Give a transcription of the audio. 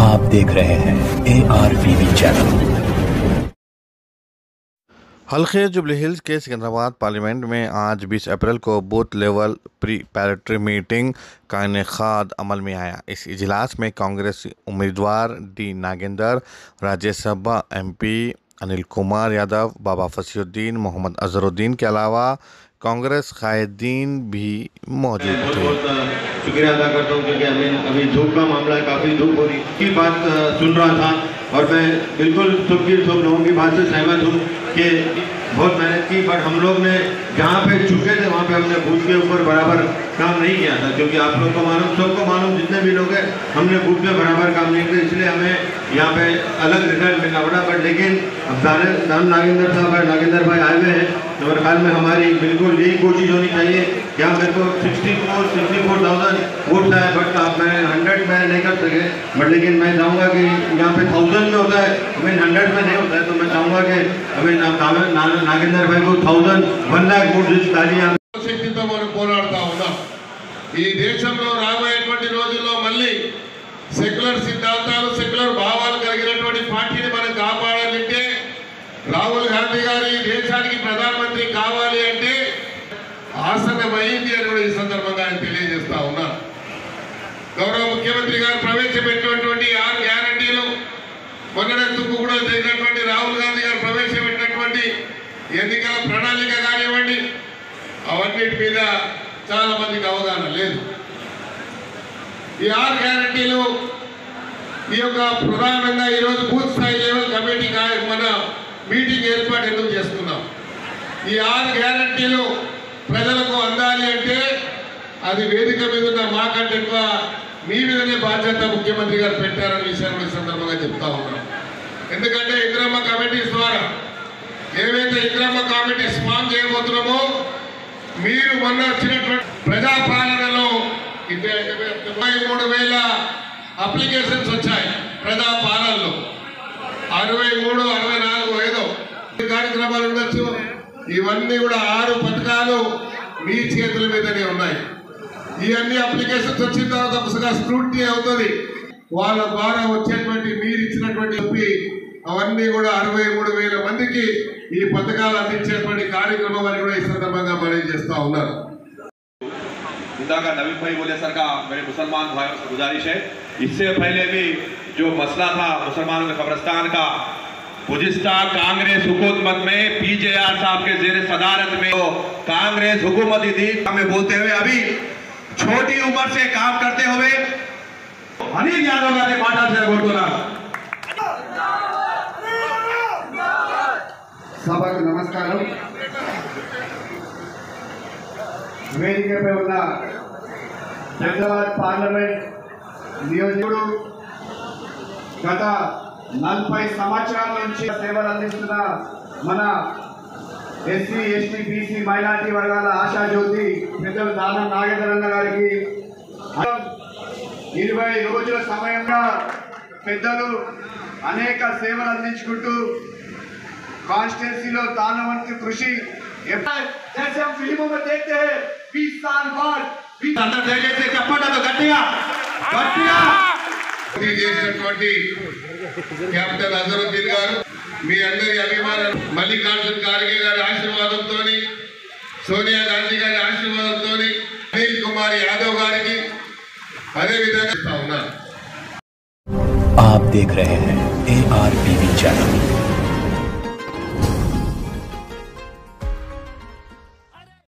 आप देख रहे हैं ARTV चैनल। हल्के जुबली हिल्स के सिकंदराबाद पार्लियामेंट में आज 20 अप्रैल को बूथ लेवल प्रिपैरेटरी मीटिंग का इनेकाद अमल में आया। इस इजलास में कांग्रेस उम्मीदवार डी नागेंद्र, राज्यसभा MP अनिल कुमार यादव, बाबा फसीउद्दीन, मोहम्मद अजहरुद्दीन के अलावा कांग्रेस कायदीन भी मौजूद थे। बहुत शुक्रिया अदा करता हूँ क्योंकि अभी धूप का मामला है, काफ़ी धूप हो रही की बात सुन रहा था और मैं बिल्कुल सब लोगों की बात से सहमत हूँ कि बहुत मेहनत की, बट हम लोग ने जहाँ पे चुके थे वहाँ पे हमने बूथ के ऊपर बराबर काम नहीं किया था, क्योंकि आप लोग को मालूम, सबको मालूम, जितने भी लोग हैं, हमने बूथ पे बराबर काम नहीं किया, इसलिए हमें यहाँ पे अलग रिजल्ट मिलना पड़ा। बट लेकिन अब नागेंद्र साहब और नागेंद्र भाई आए हुए हैं, तो मेरे ख्याल में हमारी बिल्कुल यही कोशिश होनी चाहिए कि हम मेरे को 64,000 वोट आए, बट आप मैं 100 में नहीं कर सके, बट लेकिन मैं चाहूँगा कि यहाँ पे 1000 में होता है, हमें 100 में नहीं होता है, तो मैं चाहूँगा कि हमें नागेंद्र भाई को 1 लाख वोट डालिए। శక్తితో మనం పోరాడుతా ఉన్నాం। ఈ దేశంలో రాబోయేటువంటి రోజుల్లో మళ్ళీ సెక్యులర్ సిద్ధాంతాలు, సెక్యులర్ భావాలు కలిగినటువంటి పార్టీని మనం కాపాడాలంటే, రాహుల్ గాంధీ గారు ఈ దేశానికి ప్రధానమంత్రి కావాలి అంటే ఆసన్నమైంది అని కూడా ఈ సందర్భంగా తెలియజేస్తా ఉన్నాను। గౌరవ ముఖ్యమంత్రి గారు ప్రవేశపెట్టినటువంటి 6 గ్యారంటీలు, మొన్ననే తుక్కుగూడ జరిగినటువంటి రాహుల్ గాంధీ గారు ప్రవేశపెట్టినటువంటి ఎన్నికల ప్రణాళిక కానివ్వండి, అవన్నిటి మీద చాలా మందికి అవగాహన లేదు। ఈ 6 గ్యారంటీలు ఈ యొక్క ప్రధానంగా ఈరోజు బూత్ స్థాయి లెవెల్ కమిటీ మన మీటింగ్ ఏర్పాటు ఎందుకు చేస్తున్నాం? ఈ 6 గ్యారంటీలు ప్రజలకు అందాలి అంటే అది వేదిక మీద ఉన్న మాకంటే ఎక్కువ మీ మీదనే బాధ్యత ముఖ్యమంత్రి గారు పెట్టారనే విషయాన్ని ఈ సందర్భంగా చెప్తా ఉన్నాం। ఎందుకంటే ఇందిరమ్మ కమిటీస్ ద్వారా ఏవైతే ఇందిరమ్మ కమిటీస్ ఫామ్ చేయబోతున్నామో, మీరు మొన్న వచ్చినటువంటి ప్రజాపాలనలో 23,000 అప్లికేషన్స్ వచ్చాయి। ప్రజాపాలనలో 63, 64 ఏదో కార్యక్రమాలు ఉండొచ్చు। ఇవన్నీ కూడా 6 పథకాలు మీ చేతుల మీదనే ఉన్నాయి। ఈ అన్ని అప్లికేషన్స్ వచ్చిన తర్వాత ఒకసారి స్క్రూటినీ అవుతుంది, వాళ్ళ ద్వారా వచ్చేటువంటి మీరు ఇచ్చినటువంటి అవన్నీ కూడా 63,000 మందికి ఈ పథకాలు అందించేటువంటి కార్యక్రమం అని కూడా ఈ సందర్భంగా మనం చేస్తా ఉన్నారు। इंदाका नवीन भाई बोले सर का मेरे मुसलमान भाइयों से गुजारिश है, इससे पहले भी जो मसला था मुसलमानों के कब्रिस्तान का, गुज़िश्ता कांग्रेस हुकूमत में PJR साहब के जेर सदारत में तो कांग्रेस हुकूमत ही थी, हमें बोलते हुए अभी छोटी उम्र से काम करते हुए अनिल यादव गांधी माटा से बोलना। సభకు నమస్కారం। వేదికపై ఉన్న హైదరాబాద్ పార్లమెంట్ నియోజకుడు గత 40 సంవత్సరాల నుంచి సేవలు అందిస్తున్న మన SC, ST, BC మైనార్టీ వర్గాల ఆశాజ్యోతి పెద్దలు దానం నాగేంద్రన్న గారికి 20 రోజుల సమయంగా పెద్దలు అనేక సేవలు అందించుకుంటూ कॉन्स्टिट्यूंसी तानवंत कृषि जैसे हम फिल्मों में देखते हैं 20 साल बाद अंदर देखे से चप्पटा तो गट्टिया చేసినటువంటి కెప్టెన్ అజరుద్దీన్ గారు, మీ అందరి అభిమానం, మల్లికార్జున్ ఖార్గే గారి ఆశీర్వాదంతో, సోనియా గాంధీ గారి ఆశీర్వాదంతో, అనిల్ కుమార్ యాదవ్ గారికి అదే విధంగా ఉన్నారు। आप देख रहे हैं ARTV चैनल।